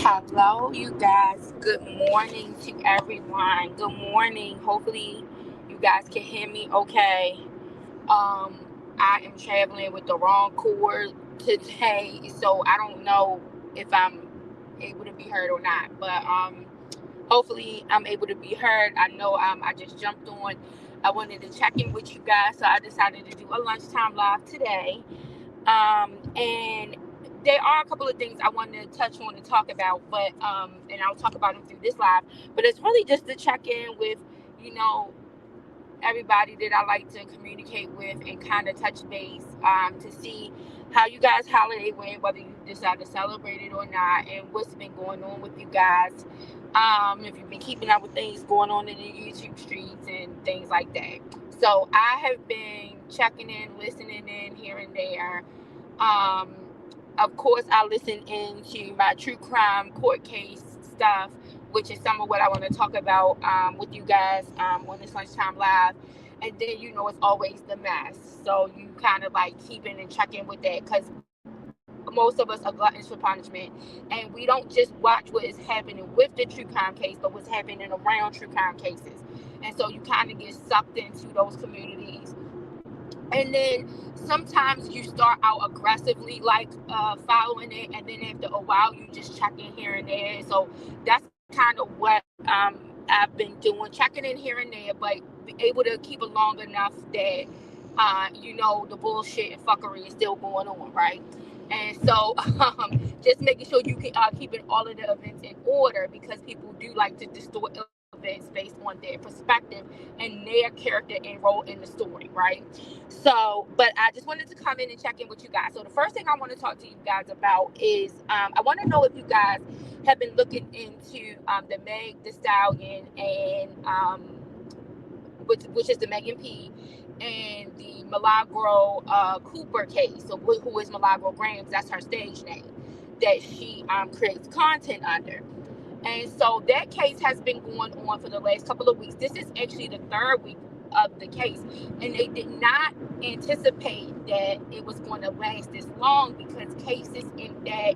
Hello, you guys. Good morning to everyone. Good morning. Hopefully, you guys can hear me okay. I am traveling with the wrong cord today, so I don't know if I'm able to be heard or not. But hopefully, I'm able to be heard. I know I just jumped on. I wanted to check in with you guys, so I decided to do a lunchtime live today. And there are a couple of things I want to touch on and talk about, but and I'll talk about them through this live. But it's really just to check in with, you know, everybody that I like to communicate with and kind of touch base to see how you guys holiday went, whether you decide to celebrate it or not, and what's been going on with you guys. If you've been keeping up with things going on in the YouTube streets and things like that. So I have been checking in, listening in here and there. Um, of course, I listen into my true crime court case stuff, which is some of what I want to talk about with you guys on this lunchtime live. And then, it's always the mess. So you kind of like keeping and checking with that because most of us are gluttons for punishment. And we don't just watch what is happening with the true crime case, but what's happening around true crime cases. And so you kind of get sucked into those communities, and then sometimes you start out aggressively like following it, and then after a while you just check in here and there. So that's kind of what I've been doing, checking in here and there, but be able to keep it long enough that the bullshit and fuckery is still going on, right? And so just making sure you can keeping all of the events in order, because people do like to distort events based on their perspective and their character and role in the story, right? So, but I just wanted to come in and check in with you guys. So the first thing I want to talk to you guys about is I want to know if you guys have been looking into the Meg the Stallion and which is the Megan P, and the Milagro Cooper case. So who is Milagro Grams? That's her stage name that she creates content under. And so that case has been going on for the last couple of weeks. This is actually the third week of the case. And they did not anticipate that it was going to last this long, because cases in that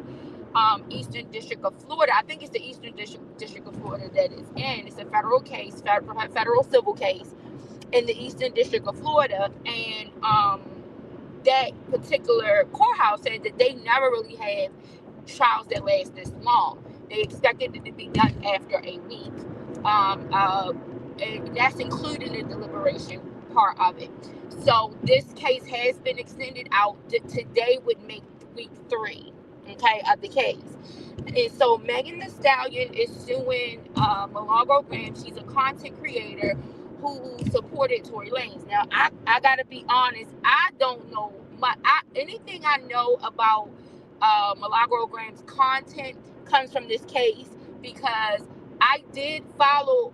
Eastern District of Florida, I think it's the Eastern District of Florida that is in. It's a federal case, federal civil case in the Eastern District of Florida. And that particular courthouse said that they never really have trials that last this long. They expected it to be done after a week. And that's including the deliberation part of it. So this case has been extended out. Today would make week 3, okay, of the case. And so Megan Thee Stallion is suing Milagro Graham. She's a content creator who supported Tory Lanez. Now, I gotta be honest, I don't know anything I know about Milagro Graham's content comes from this case, because I did follow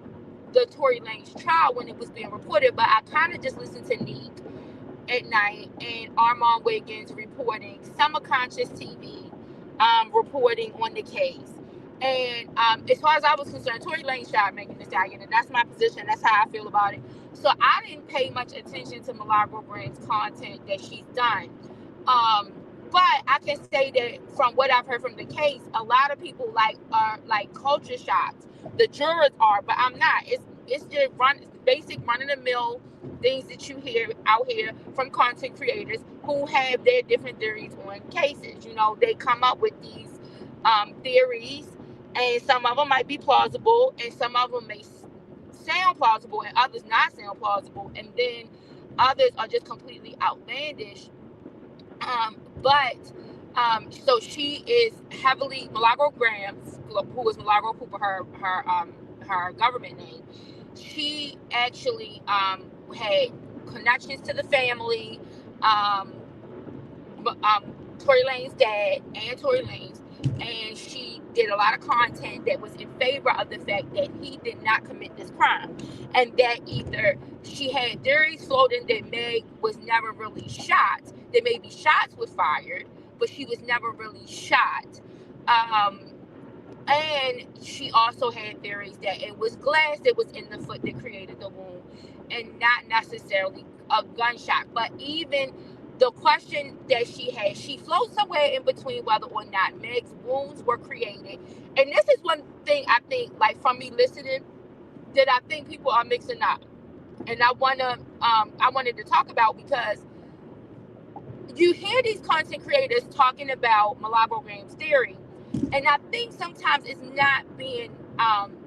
the Tory Lanez trial when it was being reported, but I kind of just listened to Neek at night and Armand Wiggins reporting, Summer Conscious TV reporting on the case. And as far as I was concerned, Tory Lanez shot Megan Thee Stallion, and that's my position. That's how I feel about it. So I didn't pay much attention to Milagro Graham's content that she's done. But I can say that from what I've heard from the case, a lot of people are like culture shocked. The jurors are, but I'm not. It's just basic run of the mill things that you hear out here from content creators who have their different theories on cases. They come up with these theories, and some of them might be plausible, and some of them may sound plausible, and others not sound plausible, and then others are just completely outlandish. So she is heavily Milagro Grams, who is Milagro Cooper, her government name. She actually had connections to the family, Tory Lanez's dad and Tory Lanez, and she did a lot of content that was in favor of the fact that he did not commit this crime, and that either she had theories floating that Meg was never really shot, that maybe shots was fired, but she was never really shot. And she also had theories that it was glass that was in the foot that created the wound, and not necessarily a gunshot. But even the question that she had, she floats somewhere in between whether or not Meg's wounds were created. And this is one thing I think, like, from me listening, that I think people are mixing up. And I wanted to talk about, because you hear these content creators talking about Malabo Graham's theory, and I think sometimes it's not being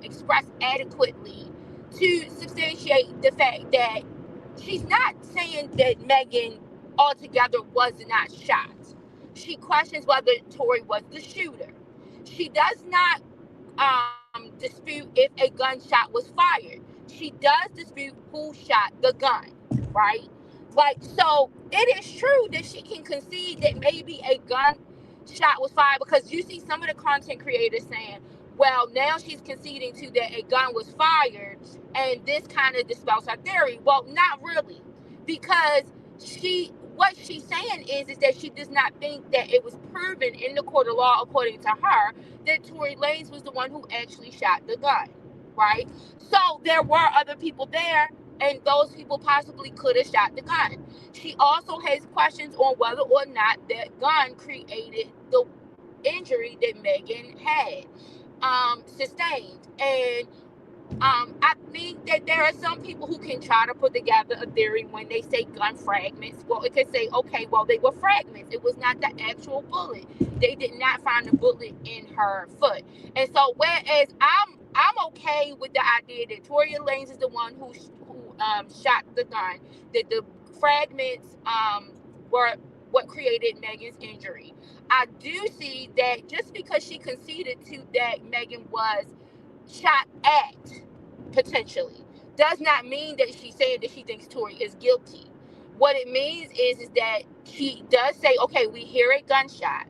expressed adequately to substantiate the fact that she's not saying that Megan altogether was not shot. She questions whether Tory was the shooter. She does not dispute if a gunshot was fired. She does dispute who shot the gun, right? Like, so it is true that she can concede that maybe a gunshot was fired, because you see some of the content creators saying, well, now she's conceding to that a gun was fired, and this kind of dispels her theory. Well, not really, because what she's saying is that she does not think that it was proven in the court of law, according to her, that Tory Lanez was the one who actually shot the gun, right? So there were other people there, and those people possibly could have shot the gun. She also has questions on whether or not that gun created the injury that Megan had sustained. And I think that there are some people who can try to put together a theory when they say gun fragments. Well, it could say, okay, well, they were fragments. It was not the actual bullet. They did not find the bullet in her foot. And so, whereas I'm okay with the idea that Tory Lanez is the one who shot the gun, that the fragments were what created Megan's injury. I do see that just because she conceded to that Megan was shot at, potentially, does not mean that she's saying that she thinks Tory is guilty. What it means is that she does say, okay, we hear a gunshot,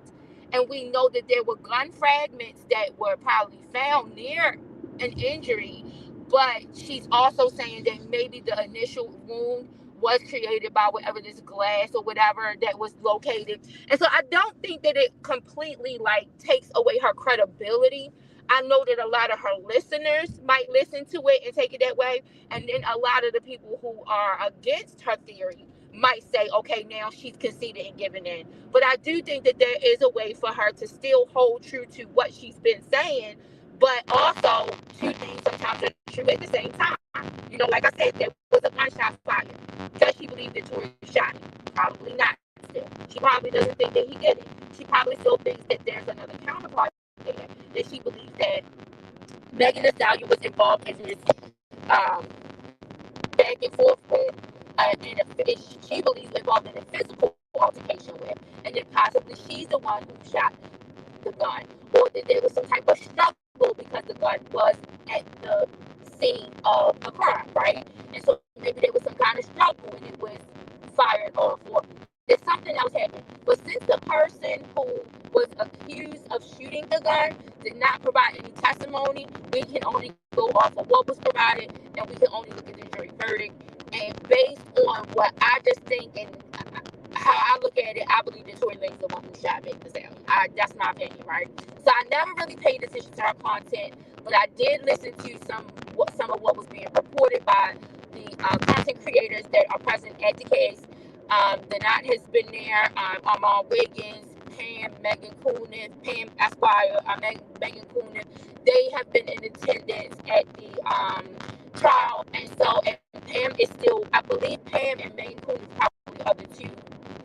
and we know that there were gun fragments that were probably found near an injury, but she's also saying that maybe the initial wound was created by whatever, this glass or whatever that was located. And so I don't think that it completely takes away her credibility. I know that a lot of her listeners might listen to it and take it that way. And then a lot of the people who are against her theory might say, okay, now she's conceded and given in. But I do think that there is a way for her to still hold true to what she's been saying, but also two things sometimes are true at the same time. Like I said, there was a gunshot fired. Does she believe that Tory shot him? Probably not still. She probably doesn't think that he did it. She probably still thinks that there's another counterpart there, that she believes that Megan Thee Stallion was involved in this back and forth with, and she believes involved in a physical altercation with, and then possibly she's the one who shot the gun, or that there was some type of struggle because the gun was at the scene of a crime, right? And so maybe there was some kind of struggle and it was fired off, or there's something else happened. But since the person who was accused of shooting the gun did not provide any testimony, we can only go off of what was provided, and we can only look at the jury verdict. And based on what I just think and how I look at it, I believe that Tory Lanez is the one who shot Megan Thee Stallion. That's my opinion, right? So I never really paid attention to her content, but I did listen to some of what was being reported by the content creators that are present at the case. The Knot has been there. Armand Wiggins, Pam, Megan Coonan, Pam Esquire, Megan Coonan. They have been in attendance at the trial, and Pam is still, I believe Pam and Megan Coonan probably are the two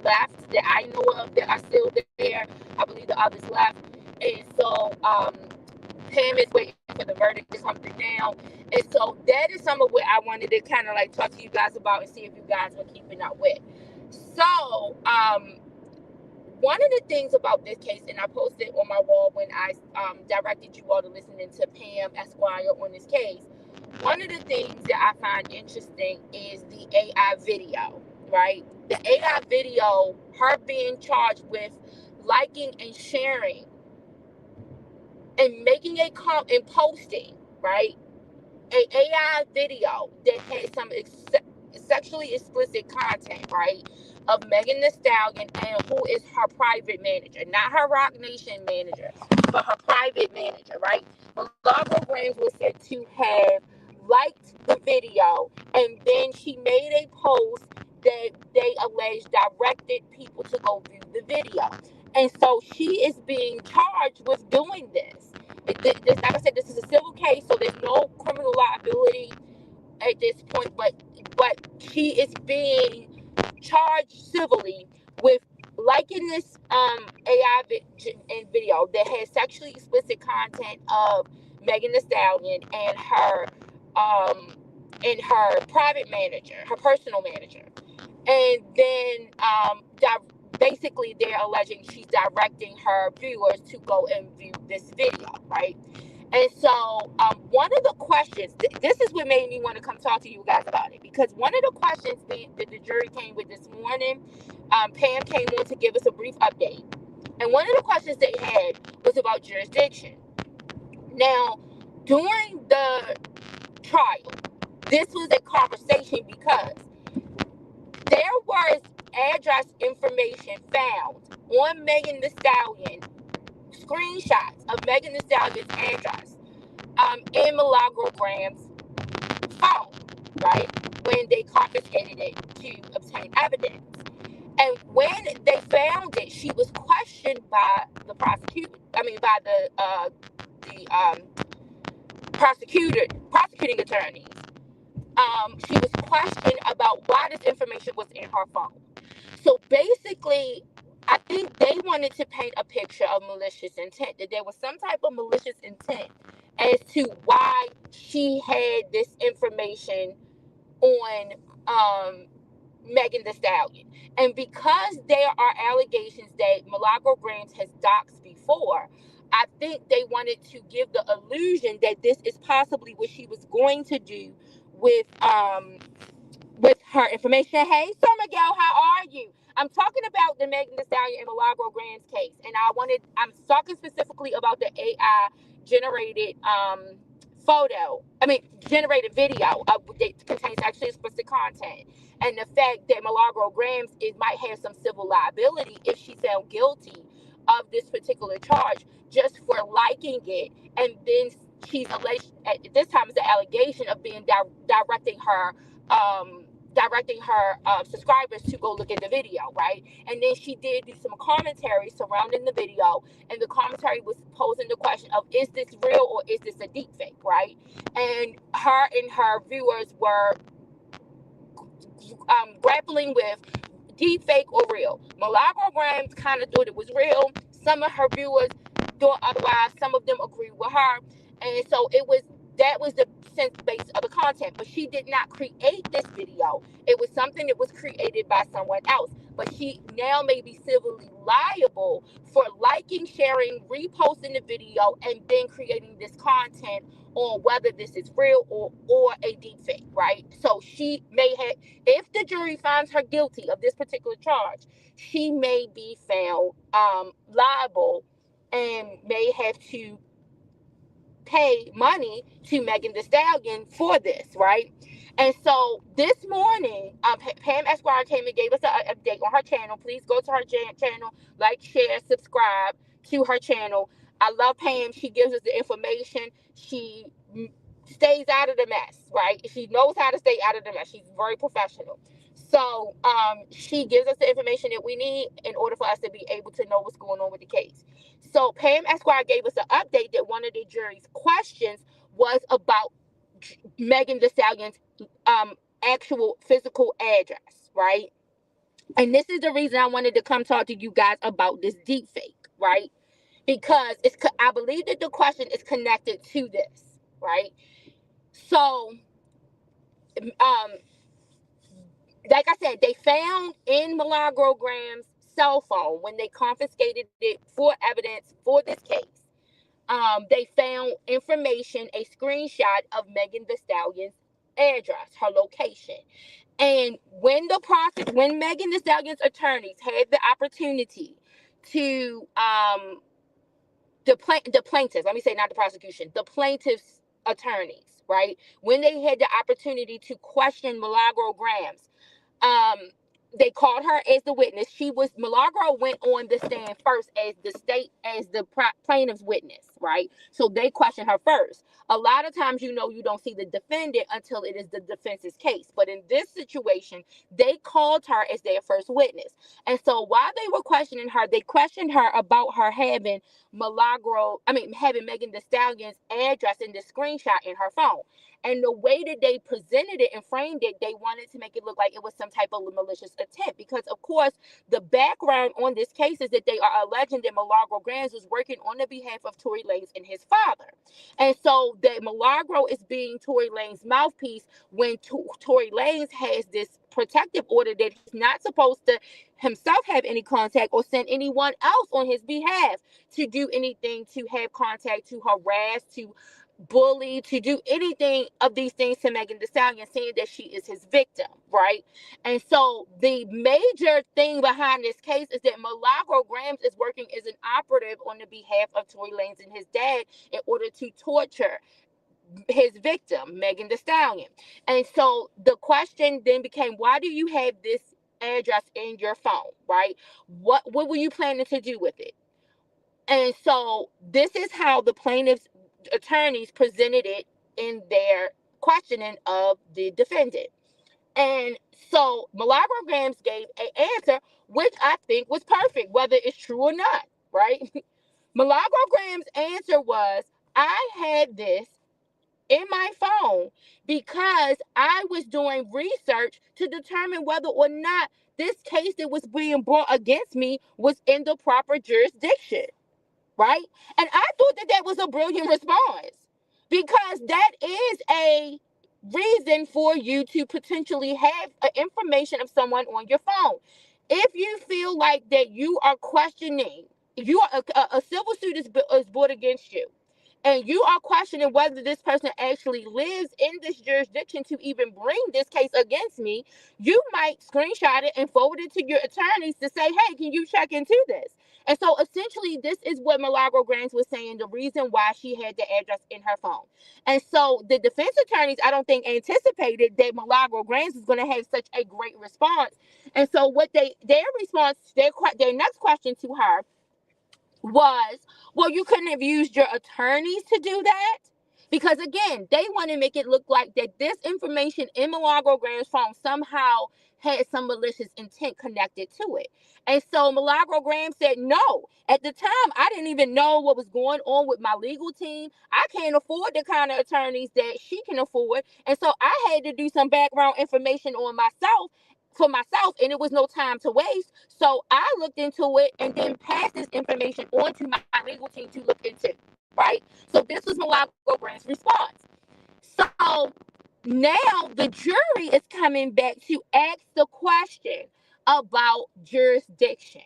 left that I know of that are still there. I believe the others left. And so Pam is waiting for the verdict to come down. And so that is some of what I wanted to kind of talk to you guys about and see if you guys were keeping up with. So one of the things about this case, and I posted on my wall when I directed you all to listening to Pam Esquire on this case, one of the things that I find interesting is the AI video, right? The AI video, her being charged with liking and sharing and making a comment and posting, right? An AI video that has some sexually explicit content, right? Of Megan Thee Stallion, and who is her private manager, not her Rock Nation manager, but her private manager, right? Malabo Grahams was said to have liked the video, and then she made a post that they allege directed people to go view the video. And so she is being charged with doing this. Like I said, this is a civil case, so there's no criminal liability at this point, but she is being charged civilly with liking this AI video that has sexually explicit content of Megan Thee Stallion and her private manager, her personal manager. And then basically they're alleging she's directing her viewers to go and view this video, right? And so one of the questions, this is what made me want to come talk to you guys about it, because one of the questions that the jury came with this morning, Pam came on to give us a brief update. And one of the questions they had was about jurisdiction. Now, during the trial, this was a conversation because there was address information found on Megan Thee Stallion, screenshots of Megan Thee Stallion's address in Milagro Graham's phone, right? When they confiscated it to obtain evidence. And when they found it, she was questioned by the prosecutor. By the prosecuting attorneys. She was questioned about why this information was in her phone. So basically, I think they wanted to paint a picture of malicious intent, that there was some type of malicious intent as to why she had this information on Megan Thee Stallion. And because there are allegations that Milagro Grams has doxed before, I think they wanted to give the illusion that this is possibly what she was going to do with her information. Hey, Summer Gal, how are you? I'm talking about the Megan Thee Stallion and Milagro Grams case, and I'm talking specifically about the AI generated generated video that contains actually explicit content, and the fact that Milagro Grams might have some civil liability if she's found guilty of this particular charge just for liking it, and then she's alleged at this time is the allegation of being directing her subscribers to go look at the video, right? And then she did do some commentary surrounding the video, and the commentary was posing the question of, is this real or is this a deep fake, right? And her viewers were grappling with deep fake or real. Milagro Grams kind of thought it was real. Some of her viewers thought otherwise. Some of them agreed with her, and so that was the sense base of the content. But she did not create this video. It was something that was created by someone else. But she now may be civilly liable for liking, sharing, reposting the video, and then creating this content on whether this is real or a deep fake, right? So she may have, if the jury finds her guilty of this particular charge, she may be found liable and may have to pay money to Megan Thee Stallion for this, right? And so this morning, Pam Esquire came and gave us an update on her channel. Please go to her channel, like, share, subscribe to her channel. I love Pam. She gives us the information. She stays out of the mess, right? She knows how to stay out of the mess. She's very professional. So she gives us the information that we need in order for us to be able to know what's going on with the case. So Pam Esquire gave us an update that one of the jury's questions was about Megan Thee Stallion's actual physical address, right? And this is the reason I wanted to come talk to you guys about this deep fake, right? Because I believe that the question is connected to this, right? So, like I said, they found in Milagro Graham's cell phone, when they confiscated it for evidence for this case, they found information, a screenshot of Megan Thee Stallion's address, her location. And when Megan Thee Stallion's attorneys had the opportunity to the plaintiffs, let me say not the prosecution, the plaintiff's attorneys, right? When they had the opportunity to question Milagro Grams, they called her as the witness. Milagro went on the stand first as the plaintiff's witness. right? So they question her first. A lot of times, you don't see the defendant until it is the defense's case. But in this situation, they called her as their first witness. And so while they were questioning her, they questioned her about her having having Megan Thee Stallion's address in the screenshot in her phone. And the way that they presented it and framed it, they wanted to make it look like it was some type of malicious attempt. Because, of course, the background on this case is that they are alleging that Milagro Grams was working on the behalf of Tory Lanez and his father. And so that Milagro is being Tory Lanez's mouthpiece when Tory Lanez has this protective order that he's not supposed to himself have any contact or send anyone else on his behalf to do anything, to have contact, to harass, to bully, to do anything of these things to Megan Thee Stallion, saying that she is his victim, right? And so the major thing behind this case is that Milagro Grams is working as an operative on the behalf of Tory Lanez and his dad in order to torture his victim, Megan Thee Stallion. And so the question then became, why do you have this address in your phone, right? What were you planning to do with it? And so this is how the plaintiff's attorneys presented it in their questioning of the defendant. And so Milagro Grams gave an answer, which I think was perfect, whether it's true or not, right? Milagro Grams' answer was, I had this in my phone because I was doing research to determine whether or not this case that was being brought against me was in the proper jurisdiction, right? And I thought that that was a brilliant response, because that is a reason for you to potentially have information of someone on your phone. If you feel like that you are questioning, you are a civil suit is brought against you, and you are questioning whether this person actually lives in this jurisdiction to even bring this case against me, you might screenshot it and forward it to your attorneys to say, hey, can you check into this? And so essentially, this is what Milagro Grams was saying, the reason why she had the address in her phone. And so the defense attorneys, I don't think, anticipated that Milagro Grams was going to have such a great response. And so their response, their next question to her was, well, you couldn't have used your attorneys to do that? Because again, they want to make it look like that this information in Milagro Grams' phone somehow had some malicious intent connected to it. And so Milagro Grams said, no, at the time, I didn't even know what was going on with my legal team. I can't afford the kind of attorneys that she can afford. And so I had to do some background information on myself for myself, and it was no time to waste. So I looked into it and then passed this information on to my legal team to look into, right? So this was Milagro Grams' response. So now the jury is coming back to ask the question about jurisdiction.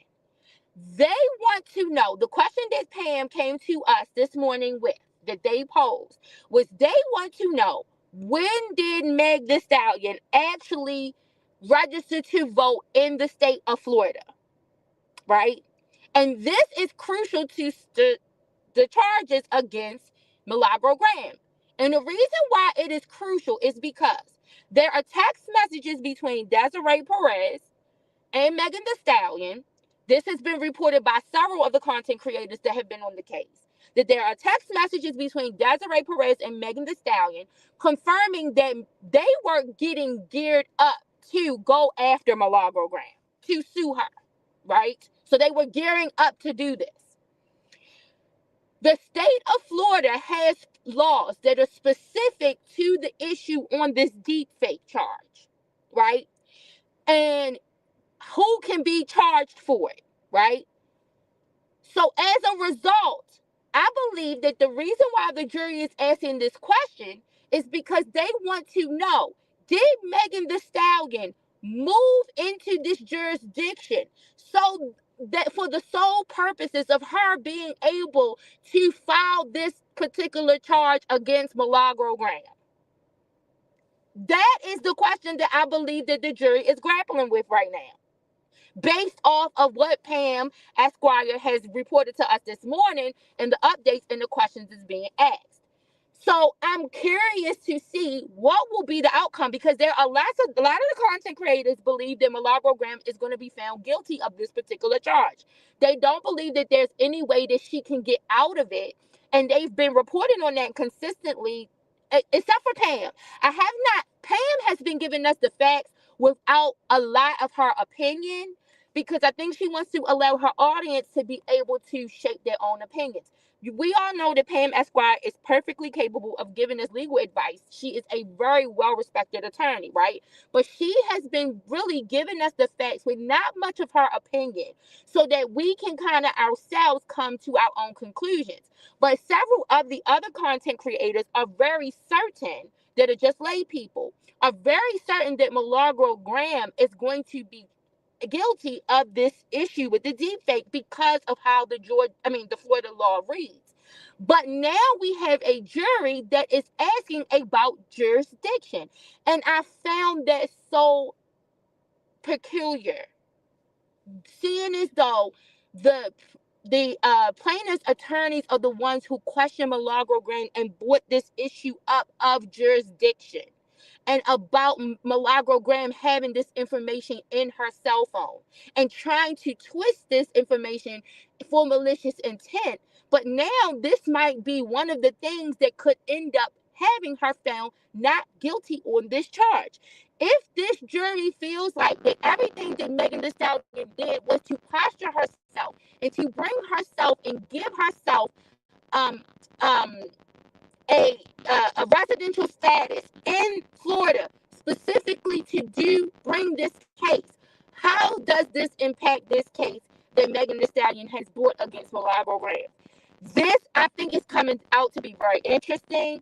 They want to know, the question that Pam came to us this morning with, that they posed, was they want to know, when did Meg Thee Stallion actually register to vote in the state of Florida, right? And this is crucial to the charges against Milagro Grams. And the reason why it is crucial is because there are text messages between Desiree Perez and Megan Thee Stallion. This has been reported by several of the content creators that have been on the case, that there are text messages between Desiree Perez and Megan Thee Stallion confirming that they were getting geared up to go after Milagro Grams, to sue her, right? So they were gearing up to do this. The state of Florida has laws that are specific to the issue on this deepfake charge, right? And who can be charged for it, right? So as a result, I believe that the reason why the jury is asking this question is because they want to know, did Megan Thee Stallion move into this jurisdiction so that for the sole purposes of her being able to file this particular charge against Milagro Grams? That is the question that I believe that the jury is grappling with right now, based off of what Pam Esquire has reported to us this morning and the updates and the questions that's being asked. So I'm curious to see what will be the outcome, because there are a lot of the content creators believe that Milagro Grams is going to be found guilty of this particular charge. They don't believe that there's any way that she can get out of it And they've been reporting on that consistently, except for Pam. Pam has been giving us the facts without a lot of her opinion, because I think she wants to allow her audience to be able to shape their own opinions. We all know that Pam Esquire is perfectly capable of giving us legal advice. She is a very well-respected attorney, right? But she has been really giving us the facts with not much of her opinion, so that we can kind of ourselves come to our own conclusions. But several of the other content creators are very certain, that are just lay people, are very certain that Milagro Graham is going to be guilty of this issue with the deepfake because of how the Florida law reads. But now we have a jury that is asking about jurisdiction, and I found that so peculiar, seeing as though the plaintiff's attorneys are the ones who question Milagro Graham and brought this issue up of jurisdiction, and about Milagro Graham having this information in her cell phone and trying to twist this information for malicious intent. But now this might be one of the things that could end up having her found not guilty on this charge. If this jury feels like that everything that Megan Thee Stallion did was to posture herself and to bring herself and give herself um um a residential status in Florida specifically to bring this case, how does this impact this case that Megan Thee Stallion has brought against Milagro Graham? This, I think, is coming out to be very interesting.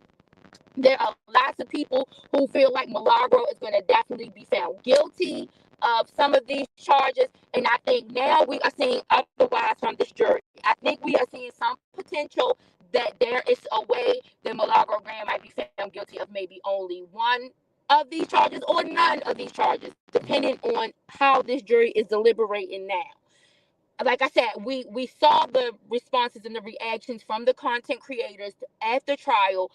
There are lots of people who feel like Milagro is going to definitely be found guilty of some of these charges, and I think now we are seeing otherwise from this jury. I think we are seeing some potential that there is a way that Milagro Graham might be found guilty of maybe only one of these charges or none of these charges, depending on how this jury is deliberating now. Like I said, we saw the responses and the reactions from the content creators after trial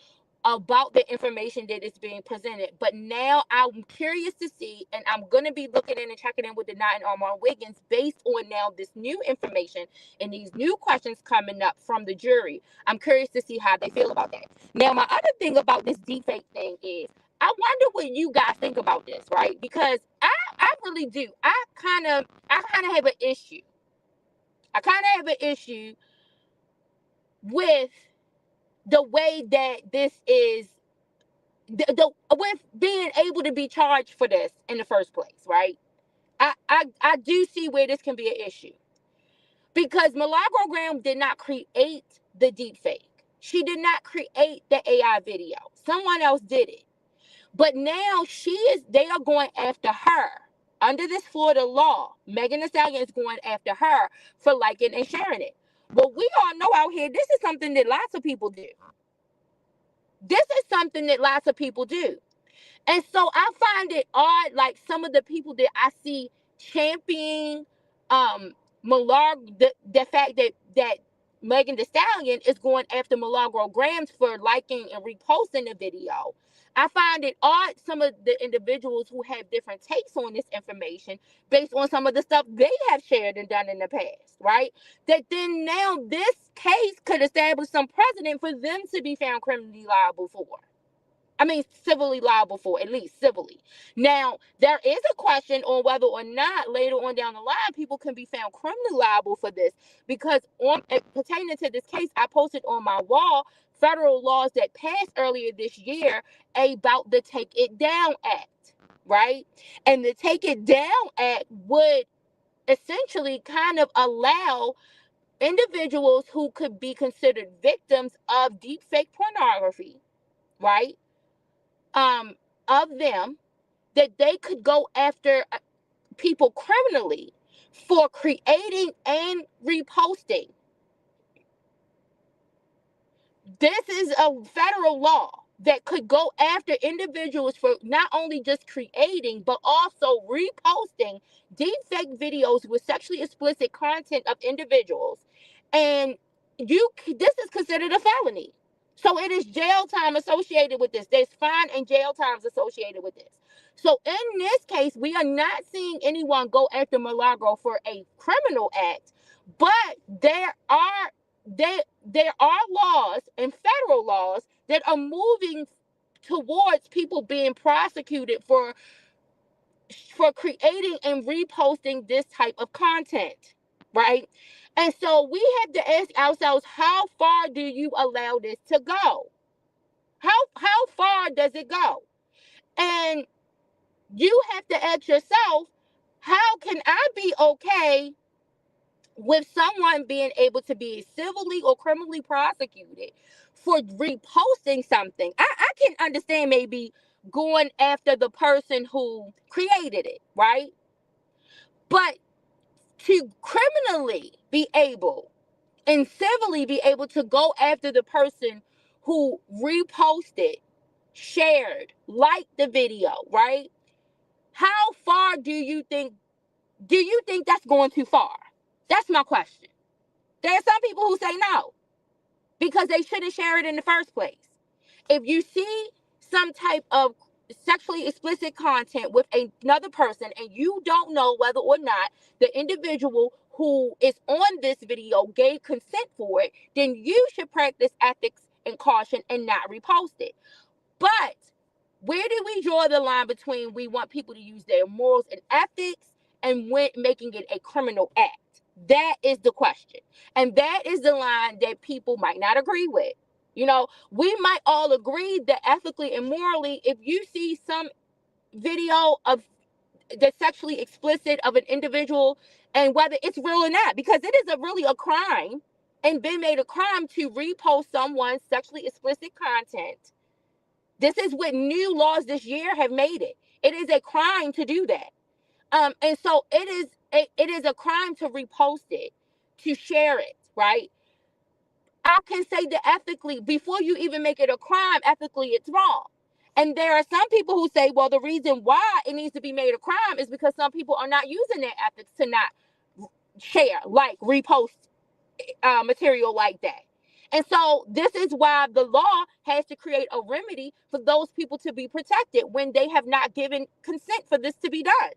about the information that is being presented. But now I'm curious to see, and I'm going to be looking in and checking in with the Knight and Armand Wiggins based on now this new information and these new questions coming up from the jury. I'm curious to see how they feel about that. Now, my other thing about this deepfake thing is, I wonder what you guys think about this, right? Because I really do. I kind of have an issue. I kind of have an issue with the way that this is, with being able to be charged for this in the first place, right? I do see where this can be an issue, because Milagro Graham did not create the deepfake. She did not create the AI video. Someone else did it. But now they are going after her. Under this Florida law, Megan Thee Stallion is going after her for liking and sharing it. But we all know out here, this is something that lots of people do. This is something that lots of people do. And so I find it odd, like some of the people that I see championing the fact that Megan Thee Stallion is going after Milagro Graham for liking and reposting the video. I find it odd, some of the individuals who have different takes on this information based on some of the stuff they have shared and done in the past, right? That then now this case could establish some precedent for them to be found criminally liable for. Civilly liable for, at least civilly. Now, there is a question on whether or not later on down the line people can be found criminally liable for this, because pertaining to this case, I posted on my wall federal laws that passed earlier this year about the Take It Down Act, right? And the Take It Down Act would essentially kind of allow individuals who could be considered victims of deepfake pornography, right? Of them, that they could go after people criminally for creating and reposting. This is a federal law that could go after individuals for not only just creating, but also reposting deepfake videos with sexually explicit content of individuals. And this is considered a felony. So it is jail time associated with this. There's fine and jail times associated with this. So in this case, we are not seeing anyone go after Milagro for a criminal act, but there are laws and federal laws that are moving towards people being prosecuted for creating and reposting this type of content, right? And so we have to ask ourselves, how far do you allow this to go? How far does it go? And you have to ask yourself, how can I be okay with someone being able to be civilly or criminally prosecuted for reposting something? I can understand maybe going after the person who created it, right? But to criminally be able and civilly be able to go after the person who reposted, shared, liked the video, right? How far do you think that's going too far? That's my question. There are some people who say no, because they shouldn't share it in the first place. If you see some type of sexually explicit content with another person and you don't know whether or not the individual who is on this video gave consent for it, then you should practice ethics and caution and not repost it. But where do we draw the line between we want people to use their morals and ethics and when making it a criminal act? That is the question. And that is the line that people might not agree with. You know, we might all agree that ethically and morally, if you see some video of that's sexually explicit of an individual, and whether it's real or not, because it is really a crime and been made a crime to repost someone's sexually explicit content. This is what new laws this year have made it. It is a crime to do that. And so it is a crime to repost it, to share it, right? I can say that ethically, before you even make it a crime, ethically it's wrong. And there are some people who say, well, the reason why it needs to be made a crime is because some people are not using their ethics to not share, like, repost material like that. And so this is why the law has to create a remedy for those people to be protected when they have not given consent for this to be done.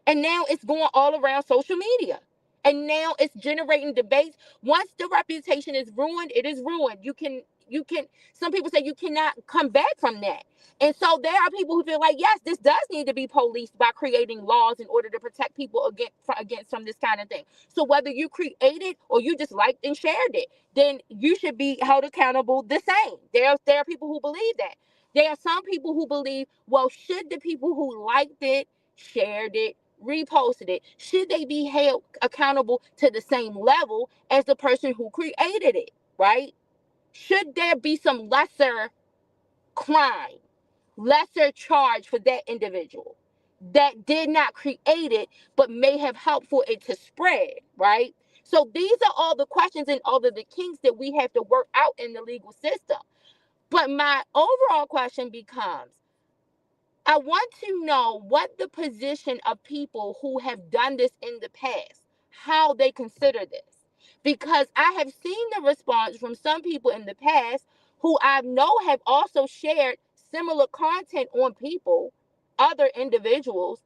And now it's going all around social media. And now it's generating debates. Once the reputation is ruined, it is ruined. Some people say you cannot come back from that. And so there are people who feel like, yes, this does need to be policed by creating laws in order to protect people against from this kind of thing. So whether you created or you just liked and shared it, then you should be held accountable the same. There are people who believe that. There are some people who believe, well, should the people who liked it, shared it, reposted it, should they be held accountable to the same level as the person who created it, right? Should there be some lesser crime, lesser charge for that individual that did not create it but may have helped for it to spread, right? So these are all the questions and all of the kinks that we have to work out in the legal system. But my overall question becomes, I want to know what the position of people who have done this in the past, how they consider this. Because I have seen the response from some people in the past who I know have also shared similar content on people, other individuals,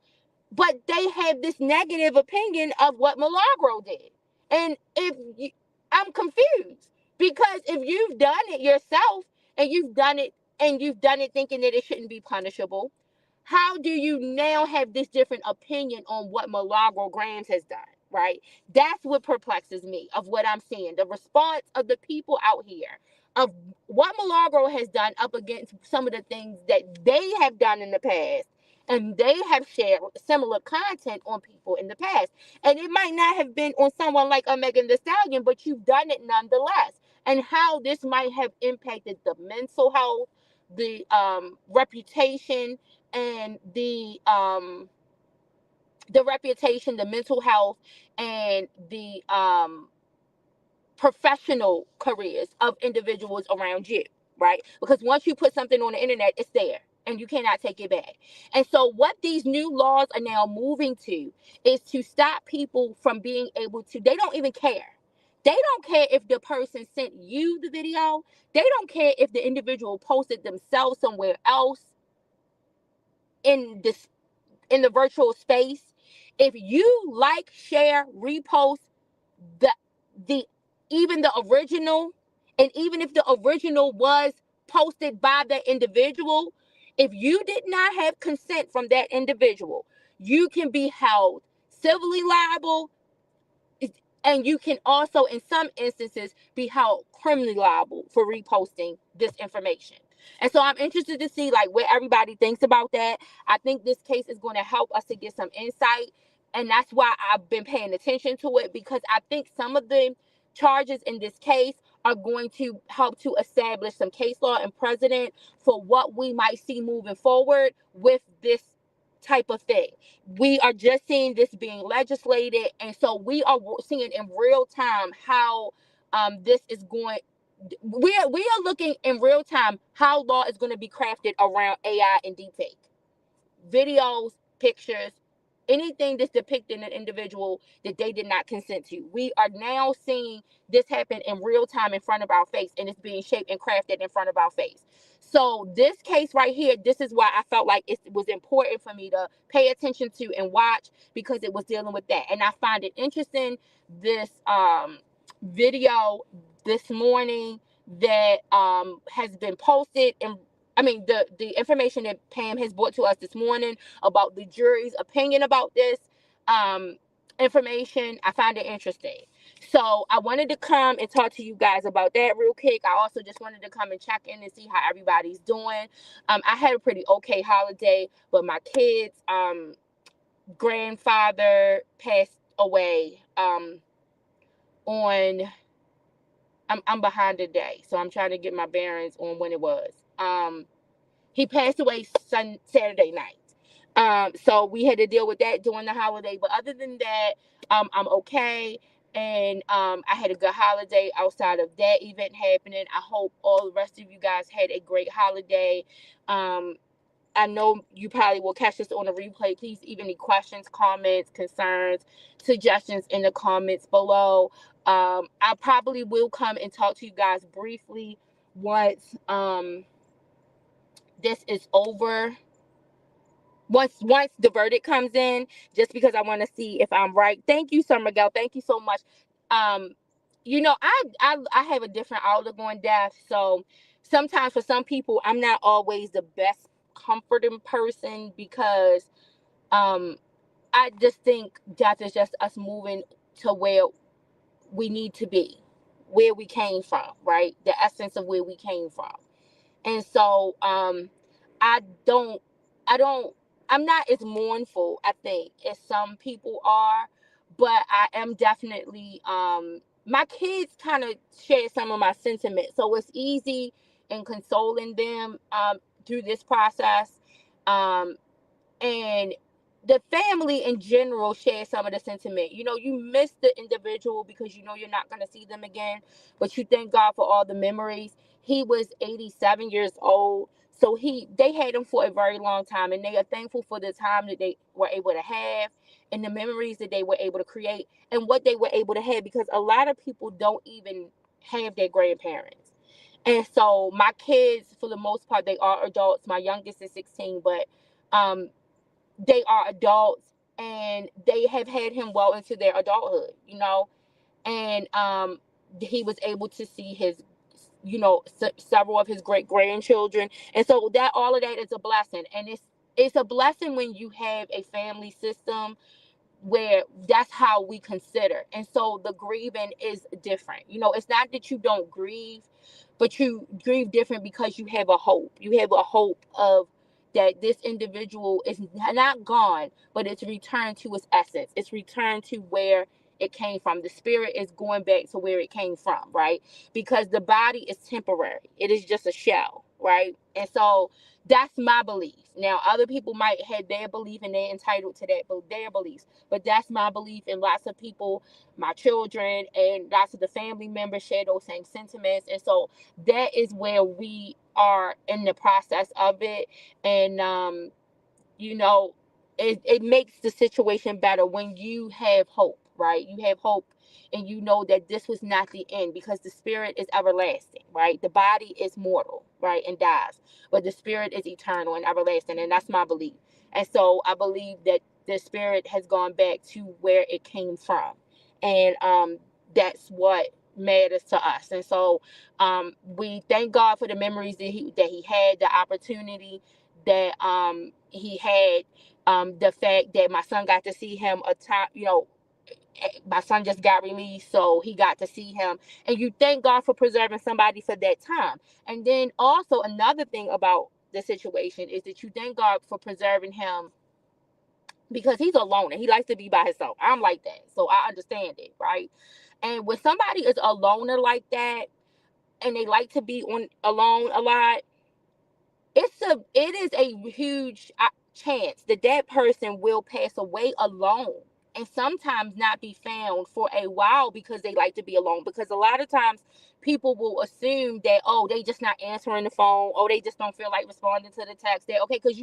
but they have this negative opinion of what Milagro did. And I'm confused, because if you've done it yourself and you've done it thinking that it shouldn't be punishable, how do you now have this different opinion on what Milagro Grams has done, right? That's what perplexes me of what I'm seeing. The response of the people out here of what Milagro has done up against some of the things that they have done in the past. And they have shared similar content on people in the past. And it might not have been on someone like a Megan Thee Stallion, but you've done it nonetheless. And how this might have impacted the mental health, the reputation, and the reputation, the mental health, and the professional careers of individuals around you, right? Because once you put something on the internet, it's there and you cannot take it back. And so what these new laws are now moving to is to stop people from being able to, they don't even care. They don't care if the person sent you the video. They don't care if the individual posted themselves somewhere else in the virtual space. If you like, share, repost the even the original, And even if the original was posted by that individual, if you did not have consent from that individual, you can be held civilly liable, and you can also, in some instances, be held criminally liable for reposting this information. And so I'm interested to see like what everybody thinks about that. I think this case is going to help us to get some insight. And that's why I've been paying attention to it, because I think some of the charges in this case are going to help to establish some case law and precedent for what we might see moving forward with this type of thing. We are just seeing this being legislated, and so we are seeing in real time how this is going. We are looking in real time how law is going to be crafted around AI and deepfake videos, pictures, anything that's depicting an individual that they did not consent to. We are now seeing this happen in real time in front of our face, and it's being shaped and crafted in front of our face. So this case right here, this is why I felt like it was important for me to pay attention to and watch, because it was dealing with that. And I find it interesting, this video this morning that has been posted, and I mean, the information that Pam has brought to us this morning about the jury's opinion about this information, I find it interesting. So I wanted to come and talk to you guys about that real quick. I also just wanted to come and check in and see how everybody's doing. I had a pretty okay holiday, but my kids' grandfather passed away on. I'm behind the day, so I'm trying to get my bearings on when it was. He passed away Saturday night. So we had to deal with that during the holiday. But other than that, I'm okay. And I had a good holiday outside of that event happening. I hope all the rest of you guys had a great holiday. I know you probably will catch this on a replay. Please leave any questions, comments, concerns, suggestions in the comments below. I probably will come and talk to you guys briefly once this is over. Once the verdict comes in, just because I want to see if I'm right. Thank you, Sir Miguel. Thank you so much. I have a different outlook on death. So sometimes for some people, I'm not always the best comforting person, because I just think death is just us moving to where we need to be, where we came from, right? The essence of where we came from. And so I don't I don't I'm not as mournful, I think, as some people are, but I am definitely my kids kind of share some of my sentiments. So it's easy in consoling them through this process. Um and the family in general shares some of the sentiment. You miss the individual because you're not going to see them again, but you thank God for all the memories. He was 87 years old, so they had him for a very long time, and they are thankful for the time that they were able to have, and the memories that they were able to create, and what they were able to have, because a lot of people don't even have their grandparents. And so my kids, for the most part, they are adults. My youngest is 16, but they are adults, and they have had him well into their adulthood. And he was able to see his, several of his great grandchildren. And so that all of that is a blessing. And it's a blessing when you have a family system where that's how we consider. And so the grieving is different. It's not that you don't grieve, but you grieve different because you have a hope. You have a hope of that this individual is not gone, but it's returned to its essence. It's returned to where it came from. The spirit is going back to where it came from, right? Because the body is temporary. It is just a shell, right? And so that's my belief. Now, other people might have their belief, and they're entitled to that, but their beliefs. But that's my belief, and lots of people, my children, and lots of the family members share those same sentiments. And so that is where we are in the process of it. And it makes the situation better when you have hope, right? You have hope, and you know that this was not the end, because the spirit is everlasting, right? The body is mortal, right, and dies, but the spirit is eternal and everlasting, and that's my belief. And so I believe that the spirit has gone back to where it came from, and that's what matters to us. And so we thank God for the memories that he had, the opportunity that he had, the fact that my son got to see him a time, my son just got released, so he got to see him. And you thank God for preserving somebody for that time. And then also another thing about the situation is that you thank God for preserving him because he's a loner. He likes to be by himself. I'm like that, so I understand it, right? And when somebody is a loner like that and they like to be alone a lot, it is a huge chance that that person will pass away alone and sometimes not be found for a while because they like to be alone. Because a lot of times people will assume that, oh, they just not answering the phone, oh, they just don't feel like responding to the text, that okay, because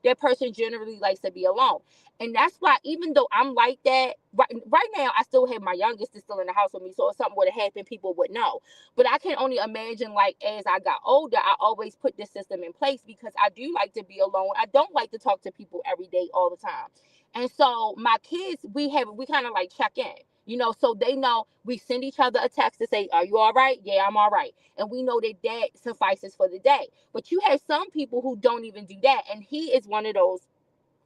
that person generally likes to be alone. And that's why, even though I'm like that right now, I still have my youngest is still in the house with me, so if something would have happened, people would know. But I can only imagine, like, as I got older, I always put this system in place because I do like to be alone. I don't like to talk to people every day all the time. And so my kids, we kind of like check in, so they know we send each other a text to say, are you all right? Yeah, I'm all right. And we know that that suffices for the day. But you have some people who don't even do that. And he is one of those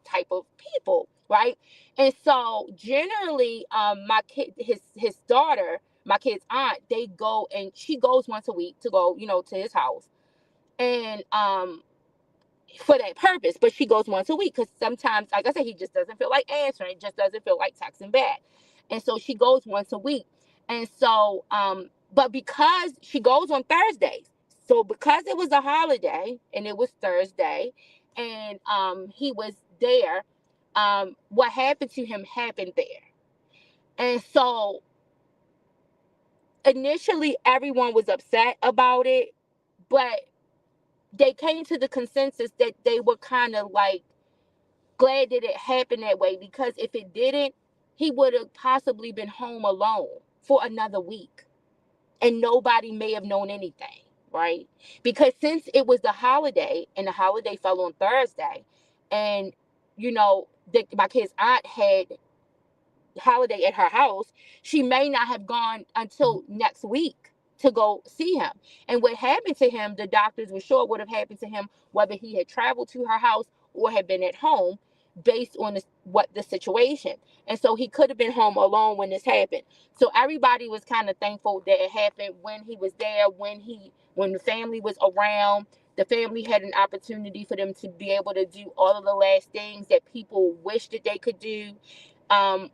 type of people, right? And so generally, my kid, his daughter, my kid's aunt, they go, and she goes once a week to go, to his house, and for that purpose. But she goes once a week because sometimes, like I said, he just doesn't feel like answering, just doesn't feel like texting back, and so she goes once a week. And so, but because she goes on Thursdays, so because it was a holiday and it was Thursday, and he was there, what happened to him happened there. And so initially everyone was upset about it, but they came to the consensus that they were kind of like glad that it happened that way, because if it didn't, he would have possibly been home alone for another week and nobody may have known anything, right? Because since it was the holiday and the holiday fell on Thursday, and my kid's aunt had holiday at her house, she may not have gone until next week to go see him. And what happened to him, the doctors were sure would have happened to him whether he had traveled to her house or had been at home, based on what the situation. And so he could have been home alone when this happened. So everybody was kind of thankful that it happened when he was there, when the family was around. The family had an opportunity for them to be able to do all of the last things that people wish that they could do.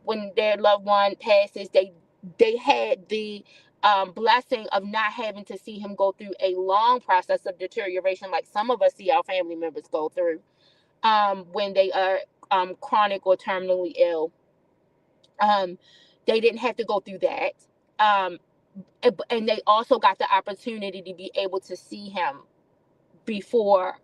When their loved one passes, they had the blessing of not having to see him go through a long process of deterioration like some of us see our family members go through when they are chronic or terminally ill. They didn't have to go through that. And they also got the opportunity to be able to see him before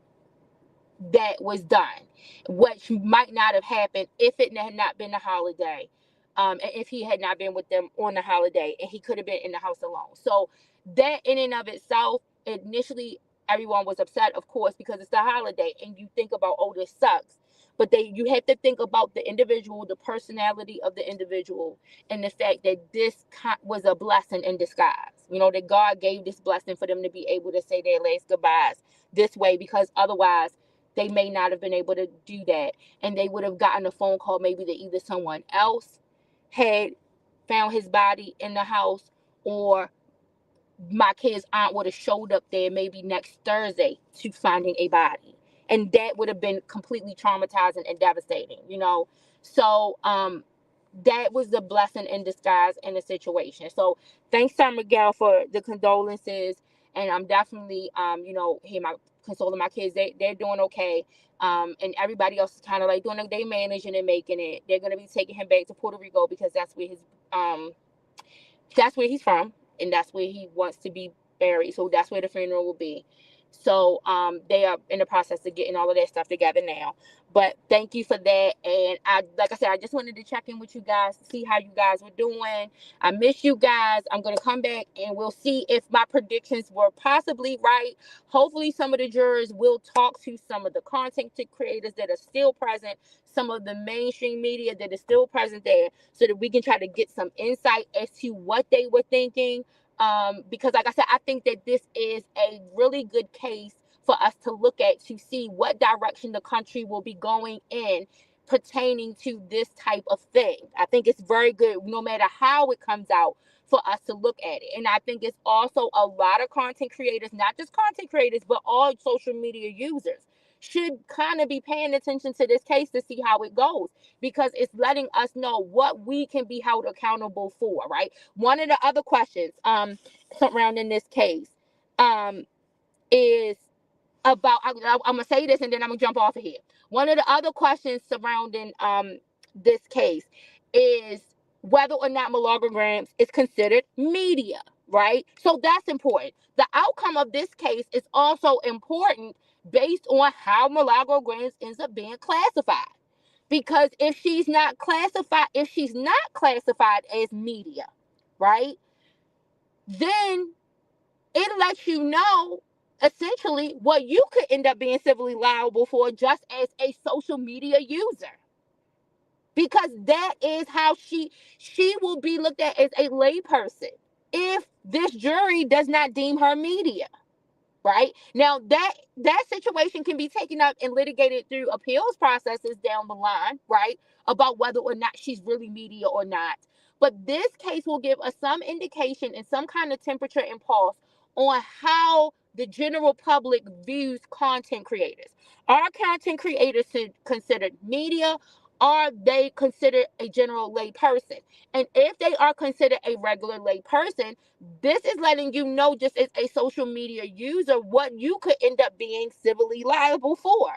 that was done, which might not have happened if it had not been a holiday, and if he had not been with them on the holiday, and he could have been in the house alone. So that in and of itself, initially everyone was upset, of course, because it's the holiday, and you think about, oh, this sucks. But you have to think about the individual, the personality of the individual, and the fact that this was a blessing in disguise. That God gave this blessing for them to be able to say their last goodbyes this way, because otherwise they may not have been able to do that. And they would have gotten a phone call maybe that either someone else had found his body in the house, or my kid's aunt would have showed up there maybe next Thursday to finding a body. And that would have been completely traumatizing and devastating. So that was the blessing in disguise in the situation. So thanks, Sir Miguel, for the condolences. And I'm definitely, consoling my kids. They're doing okay. And everybody else is kind of like they managing and making it. They're going to be taking him back to Puerto Rico because that's where he's from. And that's where he wants to be buried. So that's where the funeral will be. So they are in the process of getting all of that stuff together now. But thank you for that. And like I said, I just wanted to check in with you guys to see how you guys were doing. I miss you guys. I'm going to come back and we'll see if my predictions were possibly right. Hopefully some of the jurors will talk to some of the content creators that are still present, some of the mainstream media that is still present there, so that we can try to get some insight as to what they were thinking. Because like I said, I think that this is a really good case for us to look at to see what direction the country will be going in pertaining to this type of thing. I think it's very good, no matter how it comes out, for us to look at it. And I think it's also a lot of content creators, not just content creators, but all social media users should kind of be paying attention to this case to see how it goes, because it's letting us know what we can be held accountable for, right? One of the other questions surrounding this case is about, I'm going to say this and then I'm going to jump off of here. One of the other questions surrounding this case is whether or not malogrograms is considered media, right? So that's important. The outcome of this case is also important based on how malogrograms ends up being classified. Because if she's not classified as media, right, then it lets you know essentially what you could end up being civilly liable for just as a social media user. Because that is how she will be looked at as a layperson if this jury does not deem her media. Right now, that situation can be taken up and litigated through appeals processes down the line, right, about whether or not she's really media or not. But this case will give us some indication and some kind of temperature and pulse on how the general public views content creators. Are content creators considered media? Are they considered a general lay person? And if they are considered a regular lay person, this is letting you know, just as a social media user, what you could end up being civilly liable for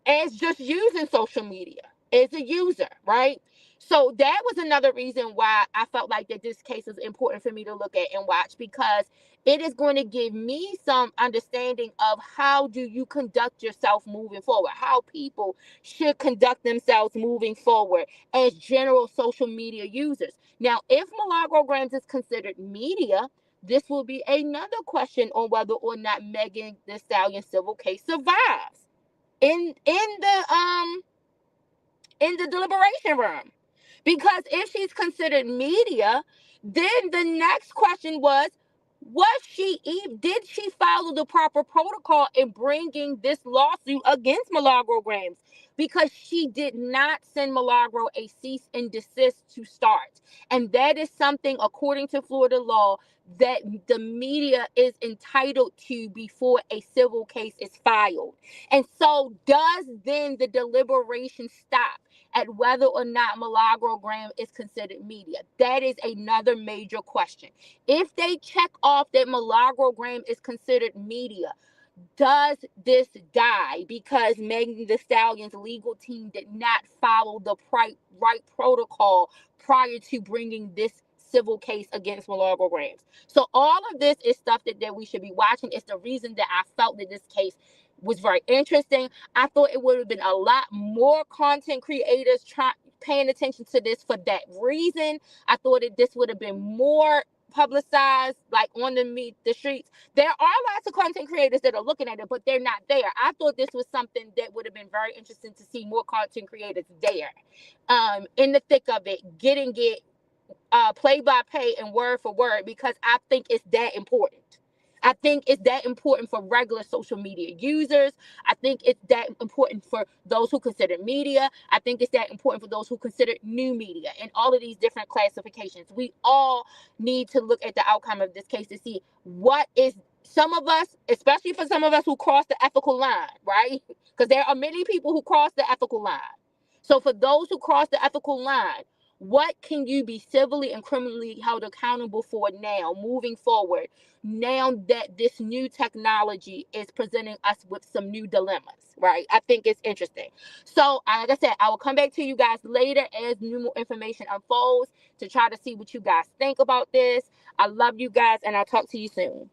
as just using social media as a user, right? So that was another reason why I felt like that this case is important for me to look at and watch, because it is going to give me some understanding of how do you conduct yourself moving forward, how people should conduct themselves moving forward as general social media users. Now, if malogrograms is considered media, this will be another question on whether or not Megan Thee Stallion civil case survives in the deliberation room. Because if she's considered media, then the next question did she follow the proper protocol in bringing this lawsuit against malogrograms? Because she did not send Milagro a cease and desist to start. And that is something, according to Florida law, that the media is entitled to before a civil case is filed. And so does then the deliberation stop at whether or not malagrogram is considered media? That is another major question. If they check off that malagrogram is considered media, does this die because Megan Thee Stallion's legal team did not follow the right protocol prior to bringing this civil case against malogrograms? So all of this is stuff that we should be watching. It's the reason that I felt that this case was very interesting. I thought it would have been a lot more content creators paying attention to this for that reason. I thought that this would have been more publicized, like on the streets. There are lots of content creators that are looking at it, but they're not there. I thought this was something that would have been very interesting to see more content creators there, in the thick of it, getting it play by play and word for word, because I think it's that important. I think it's that important for regular social media users. I think it's that important for those who consider media. I think it's that important for those who consider new media and all of these different classifications. We all need to look at the outcome of this case to see what is, some of us, especially for some of us who cross the ethical line, right? Because there are many people who cross the ethical line. So for those who cross the ethical line, what can you be civilly and criminally held accountable for now, moving forward, now that this new technology is presenting us with some new dilemmas, right? I think it's interesting. So, like I said, I will come back to you guys later as new information unfolds to try to see what you guys think about this. I love you guys, and I'll talk to you soon.